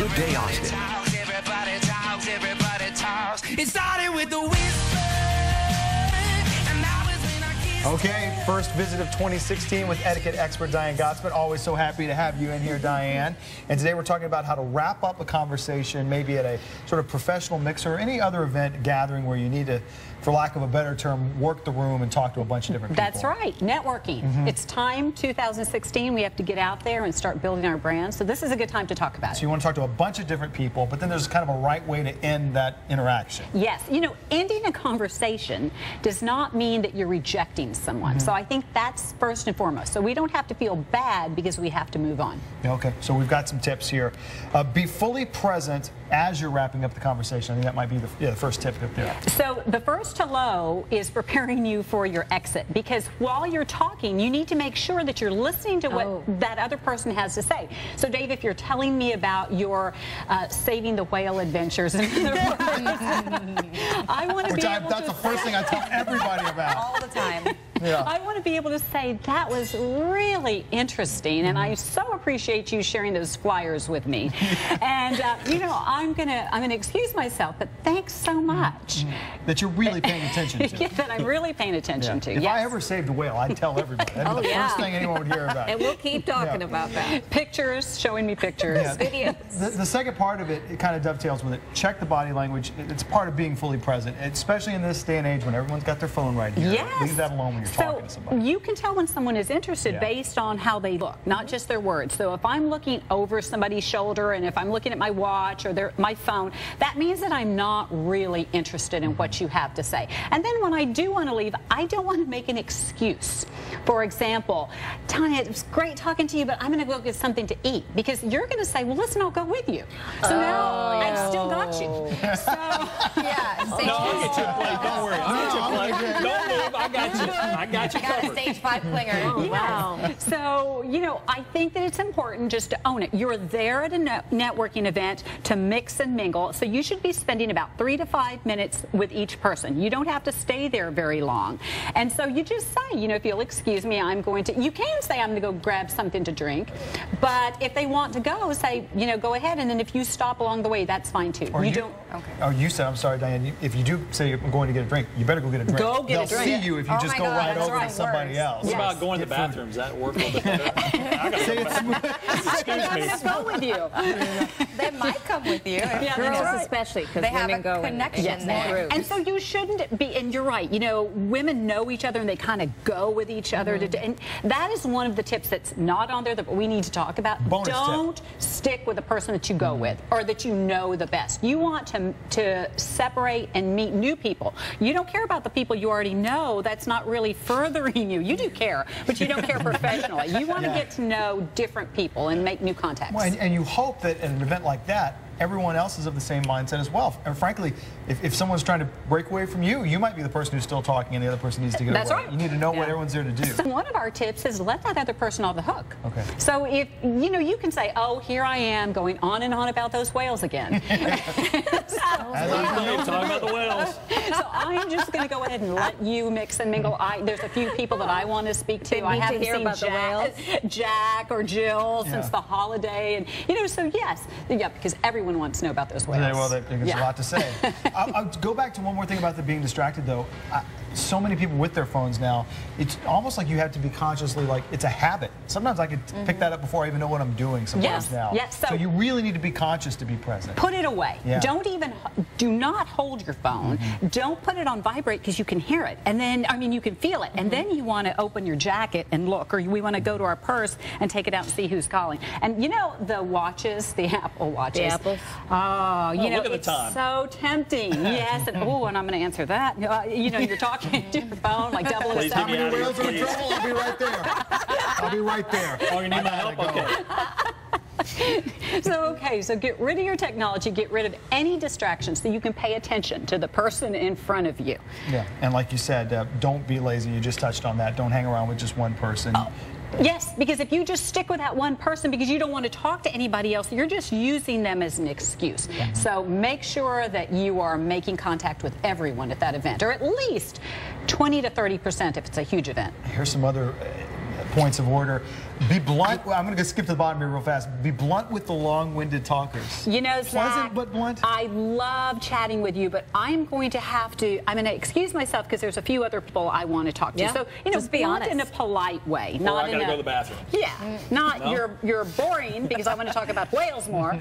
Good Day Austin. It started with the whisper. Okay, first visit of 2016 with etiquette expert Diane Gottsman. Always so happy to have you in here, Diane. And today we're talking about how to wrap up a conversation, maybe at a sort of professional mixer or any other event gathering where you need to, for lack of a better term, work the room and talk to a bunch of different people. That's right, networking. It's time, 2016, we have to get out there and start building our brand. So this is a good time to talk about it. So you want to talk to a bunch of different people, but then there's kind of a right way to end that interaction. Yes, you know, ending a conversation does not mean that you're rejecting someone. So I think that's first and foremost. So we don't have to feel bad because we have to move on. Okay, so we've got some tips here. Be fully present as you're wrapping up the conversation. I think that might be the first tip up there. So the first hello is preparing you for your exit, because while you're talking, you need to make sure that you're listening to what that other person has to say. So Dave, if you're telling me about your saving the whale adventures, I want to be able that's the first thing I tell everybody about. All the time. Yeah. I want to be able to say that was really interesting, and I so appreciate you sharing those flyers with me. And you know, I'm gonna excuse myself, but thanks so much. That you're really paying attention to. Yeah, that I'm really paying attention to. If yes. I ever saved a whale, I'd tell everybody. That'd be the first thing anyone would hear about. And we'll keep talking about that. Pictures, showing me pictures. Videos. The second part of it, it kind of dovetails with it. Check the body language. It's part of being fully present, especially in this day and age when everyone's got their phone right here. Yes. Leave that alone when you're talking to somebody. You can tell when someone is interested based on how they look, not just their words. So if I'm looking over somebody's shoulder and if I'm looking at my watch or my phone, that means that I'm not really interested in what you have to say. And then when I do want to leave, I don't want to make an excuse. For example, Tanya, it was great talking to you, but I'm going to go get something to eat, because you're going to say, well, listen, I'll go with you. So now I've still got you. So, No, I'll get you a plate. Don't worry. I'll get you a plate. Don't move. I got you. I got you covered. Stage 5 clinger. Oh, wow. So, you know, I think that it's important just to own it. You're there at a networking event to mix and mingle, so you should be spending about 3 to 5 minutes with each person. You don't have to stay there very long. And so you just say, you know, if you'll excuse me, I'm going to, you can say I'm going to go grab something to drink, but if they want to go, say, you know, go ahead, and then if you stop along the way, that's fine too. Or you don't. Okay. Oh, you said, I'm sorry, Diane, if you do say you're going to get a drink, you better go get a drink. Go get a drink. They'll see you if you just go right over to somebody else. What about going to the bathroom? Does that work a little bit better? I got to Go with you. They might come with you. Girls especially, because they have a connection there. And so you shouldn't be, and you're right, you know, women know each other and they kind of go with each other. And that is one of the tips that's not on there that we need to talk about. Don't stick with the person that you go with or that you know the best. You want to separate and meet new people. You don't care about the people you already know. That's not really furthering you. You do care, but you don't care professionally. You want to get to know different people and make new contacts. Well, and you hope that at an event like that, everyone else is of the same mindset as well. And frankly, if someone's trying to break away from you, you might be the person who's still talking and the other person needs to get away. That's right. You need to know what everyone's there to do. So one of our tips is let that other person off the hook. Okay. So if, you know, you can say, oh, here I am going on and on about those whales again. Talking about the whales. So I'm just going to go ahead and let you mix and mingle. There's a few people that I want to speak to. I haven't seen Jack or Jill since the holiday. And, you know, so yes, because everyone wants to know about those whales. Yeah, well, there's a lot to say. I'll go back to one more thing about the being distracted, though. So many people with their phones now, it's almost like you have to be consciously, like, it's a habit. Sometimes I could pick that up before I even know what I'm doing sometimes now. Yes. So you really need to be conscious to be present. Put it away. Yeah. Do not hold your phone. Don't put it on vibrate, because you can hear it. And then, I mean, you can feel it. And then you want to open your jacket and look, or we want to go to our purse and take it out and see who's calling. And you know, the watches, the Apple watches. The Apples. Oh, you know, look at the it's time. so tempting. Yes, and and I'm going to answer that. You know, you're talking to your phone like 007. How many whales are in trouble? I'll be right there. I'll be right there. Oh, you need my help? Okay. So get rid of your technology, get rid of any distractions so you can pay attention to the person in front of you. Yeah, and like you said, don't be lazy. You just touched on that. Don't hang around with just one person. Yes, because if you just stick with that one person because you don't want to talk to anybody else, you're just using them as an excuse. So make sure that you are making contact with everyone at that event, or at least 20 to 30% if it's a huge event. Here's some other points of order. Be blunt. I'm going to skip to the bottom here real fast. Be blunt with the long-winded talkers. You know, Zach, Zach, but blunt. I love chatting with you, but I'm going to excuse myself because there's a few other people I want to talk to. Yeah. So, you know, Just be blunt honest. in a polite way, Or not I in gotta a go to the bathroom. Yeah, not you're boring because I want to talk about whales more.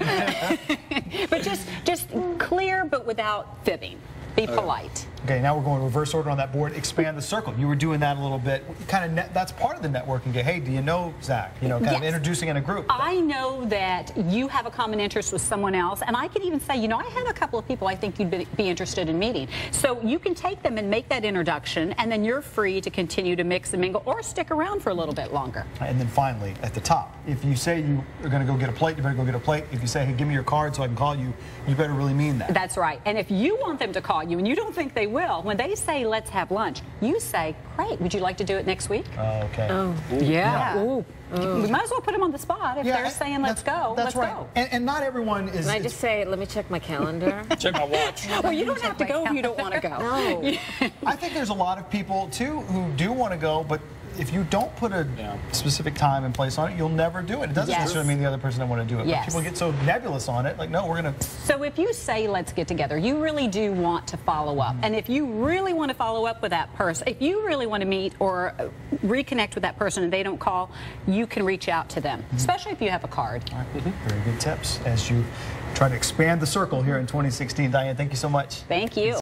But just clear, but without fibbing. Be polite. Okay, now we're going reverse order on that board. Expand the circle. You were doing that a little bit. Kind of that's part of the networking. Hey, do you know Zach? You know, kind of introducing in a group. I know that you have a common interest with someone else, and I can even say, you know, I have a couple of people I think you'd be interested in meeting. So you can take them and make that introduction, and then you're free to continue to mix and mingle or stick around for a little bit longer. And then finally, at the top, if you say you are going to go get a plate, you better go get a plate. If you say, hey, give me your card so I can call you, you better really mean that. That's right. And if you want them to call you, and you don't think they will, when they say, let's have lunch, you say, great, would you like to do it next week? Okay. Oh. Yeah. Ooh. We might as well put them on the spot. If they're saying, let's go, that's let's right. go. And not everyone is... Can I just say, let me check my calendar? Check my watch. Well, you don't have to go if you don't want to go. No. I think there's a lot of people, too, who do want to go, but if you don't put a specific time and place on it, you'll never do it. It doesn't necessarily mean the other person doesn't want to do it. Yes. But people get so nebulous on it, like, no, we're going to... So if you say, let's get together, you really do want to follow up. And if you really want to follow up with that person, if you really want to meet or reconnect with that person and they don't call, you can reach out to them, especially if you have a card. All right. Very good tips as you try to expand the circle here in 2016. Diane, thank you so much. Thank you.